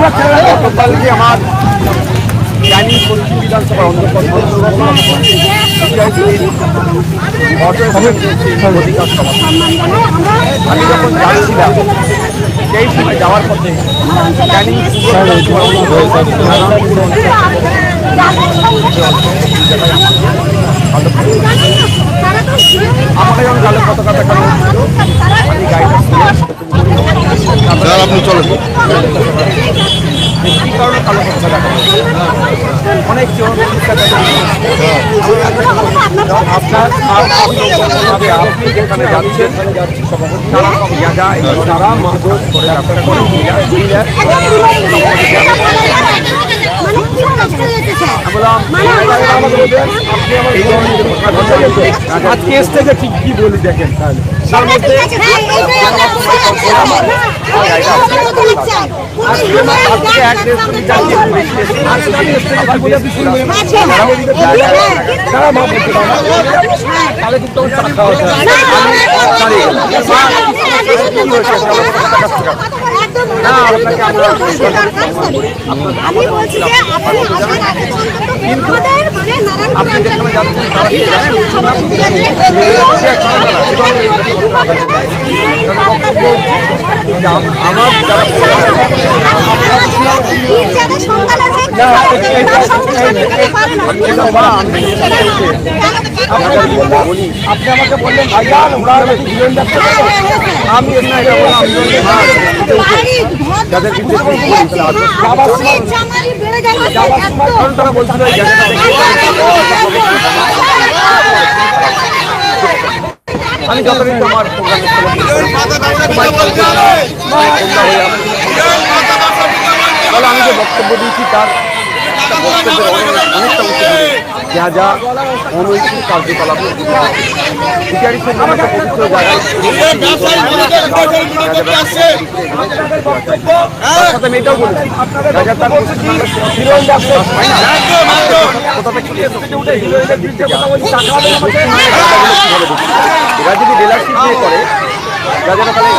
গতকালকে আমার ক্যানিং পশ্চিম বিধানসভার অধিকার সভা আমি যখন যাচ্ছিলাম সেই সময় যাওয়ার পথে ক্যানিং আমাকে যখন কালো পতাকা দেখানো হচ্ছিল আমি গাড়িটা আপনি চলেন কি কারণে কালো পতাকা দেখানো অনেক আপনার আপনি যেখানে যাচ্ছেন তারা সব জায়গা তারা মারধর করে ব্যবসা করে আজকে স্টেজে ঠিক কি বলি দেখেন তাহলে তার মধ্যে তাহলে কিন্তু না আপনাকে আমরা আমি বলছি যে কিন্তু আপনি যেখানে যাচ্ছেন আমার আপনি আমাকে বললেন ভাইজান আমি যাদের তারা বলছিল আমি যতদিন আমার আমি যে বক্তব্য দিয়েছি তার বক্তব্যের অনেকটা যা যা অনৈতিক কার্যকলাপ বিচারিক পবিত্র জায়গায় সাথে আমি এটাও বলেছি এরা যদি ডিলারশিপ দিয়ে করে যারা তাহলে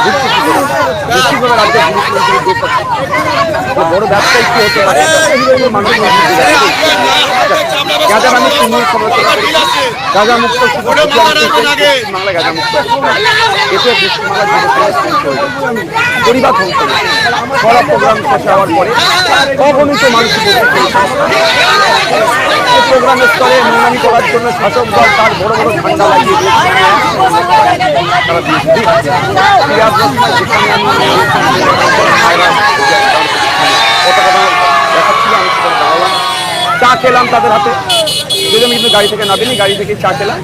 নিশ্চিতভাবে রাজ্যের বড় ব্যবসায়ী কি হতে পারে মানুষ গাঁজা আমি তুমুল সমালোচনা করি গাঁজা মুক্ত বাংলা গাঁজা মুক্ত এতে পরিবার ধ্বংস সড়ক প্রোগ্রাম শেষ হওয়ার পরে অগণিত মানুষ প্রোগ্রামের স্তরে নোংরামি করার জন্য শাসক দল তার বড় বড় ঠান্ডা লাগিয়ে চা খেলাম তাদের হাতে যদি আমি কিন্তু গাড়ি থেকে নামিনি গাড়ি থেকে চা খেলাম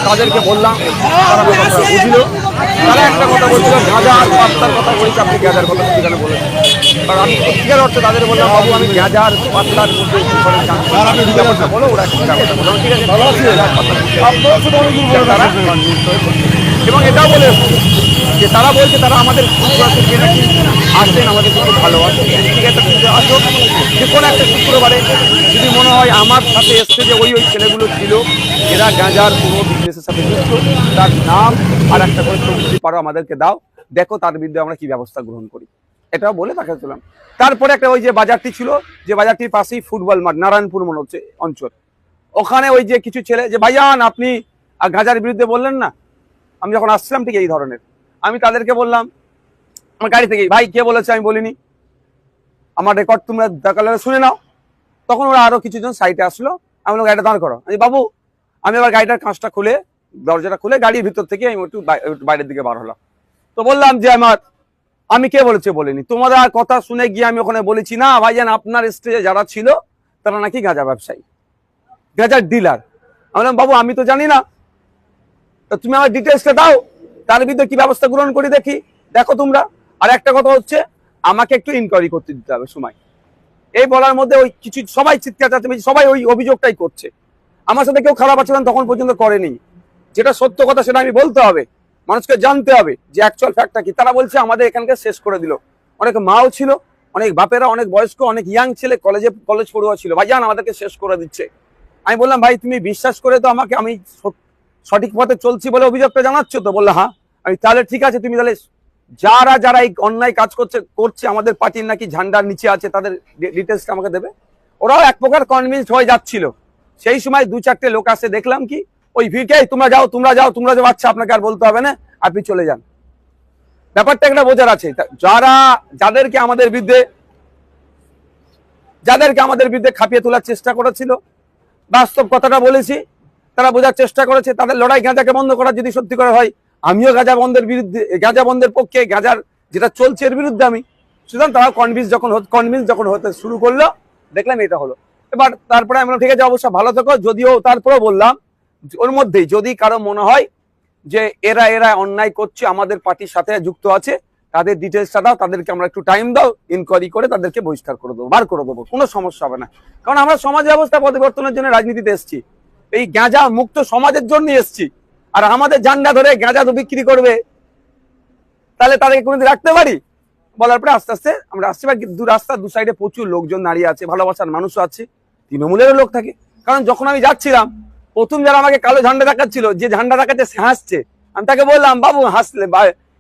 তাদেরকে বললাম তারা বুঝলো তারা একটা কথা বলছিল গাঁজা আর পাত্তার কথা বলছে আপনি গাঁজার কথা সেখানে বলেছেন কারণ আমি সত্যিকার অর্থে তাদের বললাম বাবু আমি গাঁজা আর পাত্তার মধ্যে বলো ওরা বলো ঠিক আছে এবং এটাও বলে যে তারা বলছে তারা আমাদের নাকি আসবেন আমাদের খুব ভালোবাসে ঠিক আছে আসো যে কোনো একটা শুক্রবারে যদি মনে হয় আমার সাথে এসছে যে ওই ছেলেগুলো ছিল এরা গাঁজার কোনো বিজনেসের সাথে যুক্ত তার নাম আর একটা করে যদি পারো আমাদেরকে দাও দেখো তার বিরুদ্ধে আমরা কি ব্যবস্থা গ্রহণ করি এটাও বলে তাকে দিলাম। তারপরে একটা ওই যে বাজারটি ছিল যে বাজারটির পাশেই ফুটবল মাঠ নারায়ণপুর মনে হচ্ছে অঞ্চল ওখানে ওই যে কিছু ছেলে যে ভাইজান আপনি গাঁজার বিরুদ্ধে বললেন না আমি যখন আসছিলাম ঠিক এই ধরনের আমি তাদেরকে বললাম আমার গাড়ি থেকে ভাই কে বলেছে আমি বলিনি আমার রেকর্ড তোমরা দেখালে শুনে নাও তখন ওরা আরো কিছুজন সাইডে আসলো আমি বললাম গাড়িটা দাঁড় করো বাবু আমি আবার গাড়িটার কাঁচটা খুলে দরজাটা খুলে গাড়ির ভিতর থেকে আমি একটু বাইরের দিকে বার হলাম তো বললাম যে আমি কে বলেছে বলিনি তোমাদের কথা শুনে গিয়ে আমি ওখানে বলেছি না ভাইজান আপনার স্টেজে যারা ছিল তারা নাকি গাঁজা ব্যবসায়ী গাঁজার ডিলার আমি বললাম বাবু আমি তো জানি না তুমি আমার ডিটেলসটা দাও তার বিরুদ্ধে কি ব্যবস্থা গ্রহণ করি দেখি দেখো তোমরা আর একটা কথা হচ্ছে আমাকে একটু ইনকোয়ারি করতে দিতে হবে সময় এই বলার মধ্যে ওই কিছু সবাই চিৎকার চাচ্ছে সবাই ওই অভিযোগটাই করছে আমার সাথে কেউ খারাপ আচরণ তখন পর্যন্ত করেনি যেটা সত্য কথা সেটা আমি বলতে হবে মানুষকে জানতে হবে যে অ্যাকচুয়াল ফ্যাক্টটা কি তারা বলছে আমাদের এখানকে শেষ করে দিল অনেক মাও ছিল অনেক বাপেরা অনেক বয়স্ক অনেক ইয়াং ছেলে কলেজ পড়ুয়া ছিল ভাইজান আমাদেরকে শেষ করে দিচ্ছে আমি বললাম ভাই তুমি বিশ্বাস করে তো আমাকে আমি সঠিক পথে চলছি বলে অভিযোগটা জানাচ্ছ তো বললো হ্যাঁ আমি তাহলে ঠিক আছে তুমি তাহলে যারা যারা এই অন্যায় কাজ করছে আমাদের পার্টির নাকি ঝান্ডার নিচে আছে, তাদের ডিটেলসটা আমাকে দেবে। ওরাও এক প্রকার কনভিন্সড হয়ে যাচ্ছিল। সেই সময় 2-4টে লোক আসে, দেখলাম কি ওই ভিড়কে তোমরা যাও আচ্ছা আপনাকে আর বলতে হবে না, আপনি চলে যান। ব্যাপারটা একটা বোঝার আছে। যাদেরকে আমাদের বিরুদ্ধে খাপিয়ে তোলার চেষ্টা করেছিল, বাস্তব কথাটা বলেছি, তারা বোঝার চেষ্টা করেছে। তাদের লড়াই গাঁজাকে বন্ধ করার যদি সত্যি করে হয়, আমিও গাঁজা বন্ধের পক্ষে, গাঁজার যেটা চলছে এর বিরুদ্ধে আমি। সুতরাং তারা কনভিন্স যখন হতে শুরু করলো, দেখলাম এটা হলো। এবার তারপরে আমরা ঠিক আছে অবশ্য ভালো থাকো, যদিও তারপরেও বললাম ওর মধ্যেই যদি কারো মনে হয় যে এরা অন্যায় করছে, আমাদের পার্টির সাথে যুক্ত আছে, তাদের ডিটেলসটা দাও, তাদেরকে আমরা একটু টাইম দাও, ইনকোয়ারি করে তাদেরকে বহিষ্কার করে দেবো, বার করে দেবো, কোনো সমস্যা হবে না। কারণ আমরা সমাজ ব্যবস্থা পরিবর্তনের জন্য রাজনীতিতে এসেছি, এই গাঁজা মুক্ত সমাজের জন্য এসেছি। আর আমাদের ঝান্ডা ধরে গাঁজা তো বিক্রি করবে, তাহলে তাদেরকে কোনোদিন রাখতে পারি? বলার পরে আস্তে আস্তে আমরা আসছি। রাস্তার দু সাইডে প্রচুর লোকজন দাঁড়িয়ে আছে, ভালোবাসার মানুষও আছে, তৃণমূলেরও লোক থাকে। কারণ যখন আমি যাচ্ছিলাম, প্রথম যারা আমাকে কালো ঝান্ডা দেখাচ্ছিল, যে ঝান্ডা দেখাচ্ছে সে হাসছে, আমি তাকে বললাম বাবু হাসলে,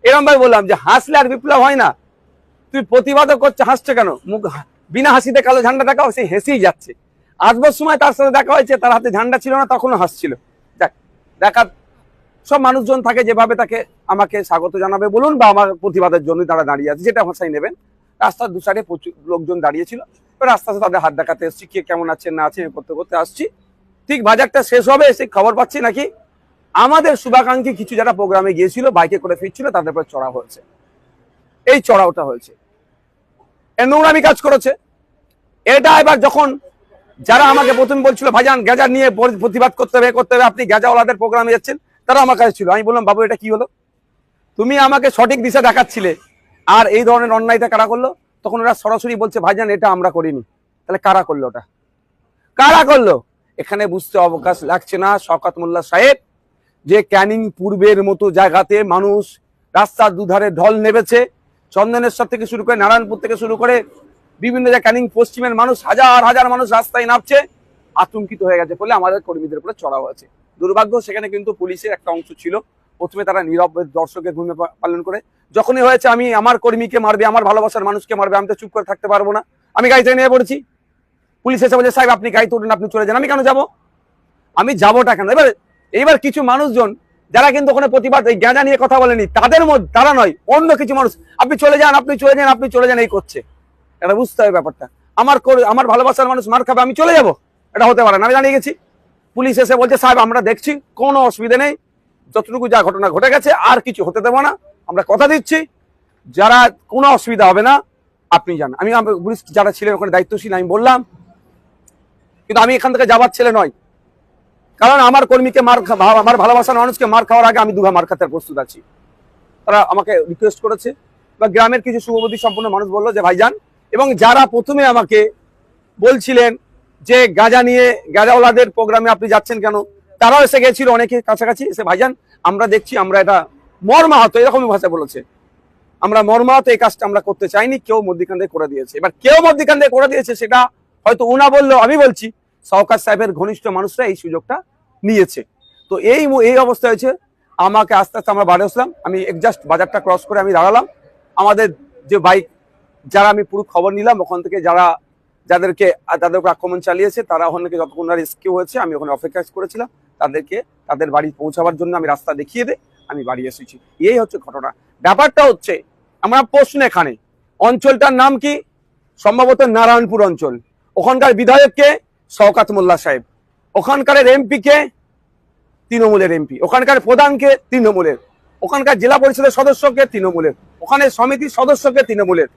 এরম ভাই বললাম যে হাসলে আর বিপ্লব হয় না, তুই প্রতিবাদও করছে, হাসছে কেন? মুখ বিনা হাসিতে কালো ঝান্ডা দেখাও, সে হেসেই যাচ্ছে। আসবার সময় তার সাথে দেখা হয়েছে, তার হাতে ঝান্ডা ছিল না, তখনও হাসছিল। দেখার সব মানুষজন থাকে, যেভাবে তাকে আমাকে স্বাগত জানাবে বলুন বা আমার প্রতিবাদের জন্য তারা দাঁড়িয়ে আছে, যেটা ভাষাই নেবেন। রাস্তার দু সাইডে প্রচুর লোকজন দাঁড়িয়েছিল, রাস্তা আস্তে তাদের হাত দেখাতে এসেছি, কে কেমন আছেন না আছেন করতে করতে আসছি। ঠিক বাজারটা শেষ হবে, এসে খবর পাচ্ছি নাকি আমাদের শুভাকাঙ্ক্ষী কিছু যারা প্রোগ্রামে গিয়েছিল, বাইকে করে ফিরছিল, তাদের উপর চড়া হয়েছে। এই চড়াওটা হয়েছে, নোংরামি কাজ করেছে। এটা এবার যখন যারা আমাকে প্রথম বলছিল ভাইজান গাঁজা নিয়ে প্রতিবাদ করতে হবে, আপনি গাঁজাওয়ালাদের প্রোগ্রামে যাচ্ছেন, তারা আমার কাছে ছিল। আমি বললাম বাবু এটা কি হলো? তুমি আমাকে সঠিক দিশা দেখাচ্ছিলে, আর এই ধরনের অন্যায়টা কারা করলো? তখন ওরা সরাসরি বলছে ভাইজান এটা আমরা করিনি। তাহলে কারা করলো? ওটা কারা করলো? এখানে বুঝতে অবকাশ লাগছে না শওকত মোল্লা সাহেব, যে ক্যানিং পূর্বের মতো জায়গাতে মানুষ রাস্তার দুধারে ঢল নেমেছে, চন্দনেশ্বর থেকে শুরু করে নারায়ণপুর থেকে শুরু করে বিভিন্ন জায়গায় ক্যানিং পশ্চিমের মানুষ, হাজার হাজার মানুষ রাস্তায় নামছে, আতঙ্কিত হয়ে গেছে বলে আমাদের কর্মীদের উপরে চড়া হয়েছে। দুর্ভাগ্য, সেখানে কিন্তু পুলিশের একটা অংশ ছিল। প্রথমে তারা নীরব দর্শকের ভূমিকা পালন করে, যখনই হয়েছে আমি আমার কর্মীকে মারবে, আমার ভালোবাসার মানুষকে মারবে, আমি তো চুপ করে থাকতে পারবো না, আমি গাড়িতে নিয়ে পড়েছি। পুলিশ এসে বলছে সাহেব আপনি গাড়ি তুলুন, আপনি চলে যান। আমি কেন যাবো? আমি যাবোটা কেন? এইবার কিছু মানুষজন যারা কিন্তু ওখানে প্রতিবাদ এই গাঁজা নিয়ে কথা বলেনি, তাদের মধ্যে তারা নয়, অন্য কিছু মানুষ আপনি চলে যান, আপনি চলে যান, আপনি চলে যান এই করছে। এটা বুঝতে হবে ব্যাপারটা। আমার ভালোবাসার মানুষ মার খাবে, আমি চলে যাব? এটা হতে পারে না। আমি জানিয়ে গেছি, পুলিশ এসে বলছে সাহেব আমরা দেখছি, কোনো অসুবিধা নেই, যতটুকু যা ঘটনা ঘটে গেছে আর কিছু হতে দেবো না, আমরা কথা দিচ্ছি, যারা কোনো অসুবিধা হবে না, আপনি যান। আমি পুলিশ যারা ছিলেন ওখানে দায়িত্বশীল, আমি বললাম, কিন্তু আমি এখান থেকে যাবার ছেলে নয়, কারণ আমার কর্মীকে আমার ভালোবাসার মানুষকে মার খাওয়ার আগে আমি দুঘা মার খাতে প্রস্তুত আছি। তারা আমাকে রিকোয়েস্ট করেছে, বা গ্রামের কিছু শুভবুদ্ধি সম্পন্ন মানুষ বললো যে ভাইজান, এবং যারা প্রথমে আমাকে বলছিলেন যে গাঁজা নিয়ে গাঁজাওয়ালাদের প্রোগ্রামে আপনি যাচ্ছেন কেন, তারাও এসে গেছিল অনেকে কাছাকাছি, এসে ভাইজান আমরা দেখছি, আমরা এটা মর্মাহত, এরকমই ভাষা বলেছে, আমরা মর্মাহত, এই কাজটা আমরা করতে চাইনি, কেউ মধ্যিখান দিয়ে করে দিয়েছে। এবার কেউ মধ্যিখান দিয়ে করে দিয়েছে সেটা হয়তো উনা বললেও আমি বলছি শওকত সাহেবের ঘনিষ্ঠ মানুষরা এই সুযোগটা নিয়েছে। তো এই অবস্থা হয়েছে। আমাকে আস্তে আস্তে আমরা বাড়ি আসলাম, আমি জাস্ট বাজারটা ক্রস করে আমি দাঁড়ালাম। আমাদের যে বাইক, যারা আমি পুরো খবর নিলাম ওখান থেকে, যাদেরকে তাদের উপর আক্রমণ চালিয়েছে, তারা ওখান থেকে যতক্ষণ রেস্কিউ হয়েছে, আমি ওখানে অপেক্ষা করেছিলাম তাদেরকে তাদের বাড়ি পৌঁছাবার জন্য। আমি রাস্তা দেখিয়ে আমি বাড়ি এসেছি। এই হচ্ছে ঘটনা। ব্যাপারটা হচ্ছে আমরা প্রশ্ন, এখানে অঞ্চলটার নাম কি? সম্ভবত নারায়ণপুর অঞ্চল। ওখানকার বিধায়ককে শওকত মোল্লা সাহেব, ওখানকার এমপি কে তৃণমূলের এমপি, ওখানকার প্রধানকে তৃণমূলের, ওখানকার জেলা পরিষদের সদস্যকে তৃণমূলের, ওখানে সমিতির সদস্যকে তৃণমূলের,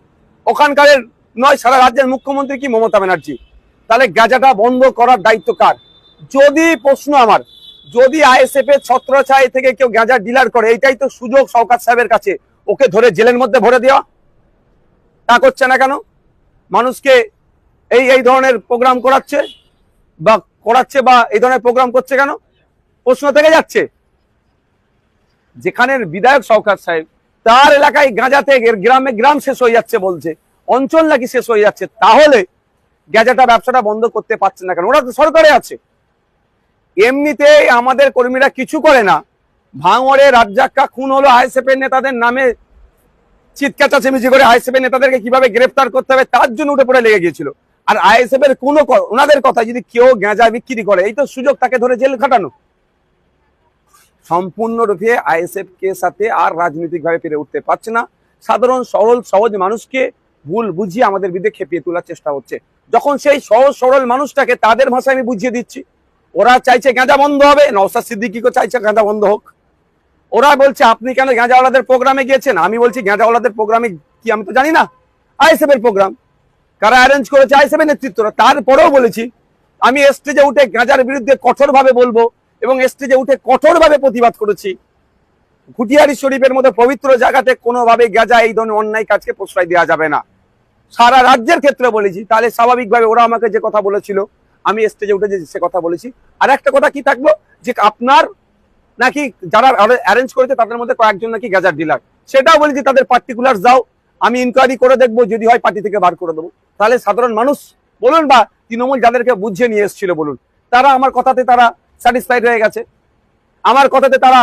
ওখানকার নয় সারা রাজ্যের মুখ্যমন্ত্রী কি মমতা ব্যানার্জি। তাহলে গাঁজাটা বন্ধ করার দায়িত্ব কার? যদি প্রশ্ন আমার, যদি আইএসএফ এর ছত্রছায়া থেকে কেউ গাঁজা ডিলার করে, এইটাই তো সুযোগ শওকত সাহেবের কাছে, ওকে ধরে জেলের মধ্যে ভরে দেওয়া। তা করছে না কেন? মানুষকে এই ধরনের প্রোগ্রাম করাচ্ছে বা এই ধরনের প্রোগ্রাম করছে কেন? প্রশ্ন থেকে যাচ্ছে। যেখানের বিধায়ক শওকত সাহেব, তার এলাকায় গাঁজাতে গ্রাম শেষ হয়ে যাচ্ছে বলছে, অঞ্চল নাকি শেষ হয়ে যাচ্ছে, তাহলে গাঁজাটা ব্যবসাটা বন্ধ করতে পারছে না কেন? ওরা তো সরকারে আছে। এমনিতেই আমাদের কর্মীরা কিছু করে না, ভাঙড়ে রাজ্জাক্কা খুন হলো আইএসএফ এর নেতাদের নামে চিৎকার চেঁচামেচি করে আইএসএফ এর নেতাদেরকে কিভাবে গ্রেফতার করতে হবে তার জন্য উঠে পড়ে লেগে গিয়েছিল। আর আইএসএফ এর কোনো ওনাদের কথা যদি কেউ গাঁজা বিক্রি করে, এই তো সুযোগ তাকে ধরে জেল খাটানো। সম্পূর্ণরূপে আইএসএফ কে সাথে আর রাজনৈতিক ভাবে পেরে উঠতে পারছে না। সাধারণ সরল সহজ মানুষকে ভুল বুঝিয়ে আমাদের বিরুদ্ধে খেপিয়ে তোলার চেষ্টা হচ্ছে। যখন সেই সহজ সরল মানুষটাকে তাদের ভাষায় আমি বুঝিয়ে দিচ্ছি, ওরা চাইছে গাঁজা বন্ধ হবে, নওশাদ সিদ্দিকীও চাইছে গাঁজা বন্ধ হোক। ওরা বলছে আপনি কেন গাঁজাওয়ালাদের প্রোগ্রামে গিয়েছেন? আমি বলছি গাঁজাওয়ালাদের প্রোগ্রামে কি আমি তো জানি না, আইএসএফ এর প্রোগ্রাম, কারা অ্যারেঞ্জ করেছে আইএসএফ এর নেতৃত্বরা। তারপরেও বলেছি আমি স্টেজে উঠে গাঁজার বিরুদ্ধে কঠোরভাবে বলবো এবং স্টেজে উঠে কঠোরভাবে প্রতিবাদ করেছি। ঘুটিয়ারি শরীফের মতো পবিত্র জায়গাতে কোনোভাবে গাঁজা এই ধরনের অন্যায় কাজকে প্রশ্রয় দেওয়া যাবে না। সারা রাজ্যের ক্ষেত্রে বলেছি। তাহলে স্বাভাবিকভাবে ওরা আমাকে যে কথা বলেছিল আমি স্টেজে উঠে যে সে কথা বলেছি। আর একটা কথা কি থাকলো যে আপনার নাকি যারা অ্যারেঞ্জ করেছে তাদের মধ্যে কয়েকজন নাকি গাঁজার ডিলার, সেটাও বলেছি তাদের পার্টিকুলার যাও, আমি ইনকোয়ারি করে দেখবো, যদি হয় পার্টি থেকে বার করে দেবো। তাহলে সাধারণ মানুষ বলুন বা তৃণমূল যাদেরকে বুঝিয়ে নিয়ে এসেছিল বলুন, তারা আমার কথাতে তারা স্যাটিসফাইড হয়ে গেছে, আমার কথাতে তারা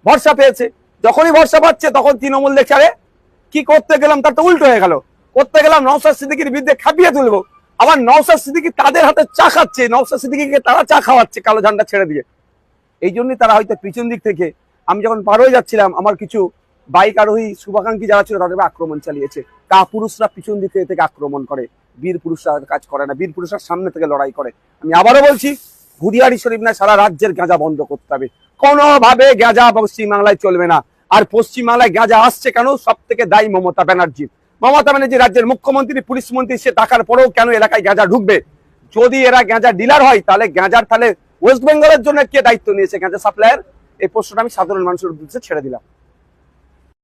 ভরসা পেয়েছে। যখনই ভরসা পাচ্ছে তখন তৃণমূল দেখছে আরে কি করতে গেলাম তার তো উল্টো হয়ে গেল, করতে গেলাম নওশাদ সিদ্দিকীর বিরুদ্ধে খাপিয়ে তুলবো, আবার নওশাদ সিদ্দিকী তাদের হাতে চা খাচ্ছে, নওশাদ সিদ্দিকীকে তারা চা খাওয়াচ্ছে কালো ঝান্ডা ছেড়ে দিয়ে। এই জন্যই তারা হয়তো পিছন দিক থেকে, আমি যখন পার হয়ে যাচ্ছিলাম আমার কিছু বাইক আরোহী শুভাকাঙ্ক্ষী যারা ছিল তাদের আক্রমণ চালিয়েছে। পুরুষরা পিছন দিক থেকে আক্রমণ করে, বীর পুরুষরা কাজ করে না, বীর পুরুষরা সামনে থেকে লড়াই করে। আমি আবারও বলছি ঘুরিয়ারি শরীফ না, সারা রাজ্যের গাঁজা বন্ধ করতে হবে। কোনোভাবে গাঁজা পশ্চিমবাংলায় চলবে না। আর পশ্চিমবাংলায় গাঁজা আসছে কেন? সব থেকে দায়ী মমতা ব্যানার্জি। মমতা ব্যানার্জি রাজ্যের মুখ্যমন্ত্রী, পুলিশ মন্ত্রী, সে থাকার পরেও কেন এলাকায় গাঁজা ঢুকবে? যদি এরা গাঁজা ডিলার হয় তাহলে গাঁজার তাহলে ওয়েস্ট বেঙ্গলের জন্য কে দায়িত্ব নিয়েছে গাঁজা সাপ্লাইয়ের? এই প্রশ্নটা আমি সাধারণ মানুষের উদ্দেশ্যে ছেড়ে দিলাম।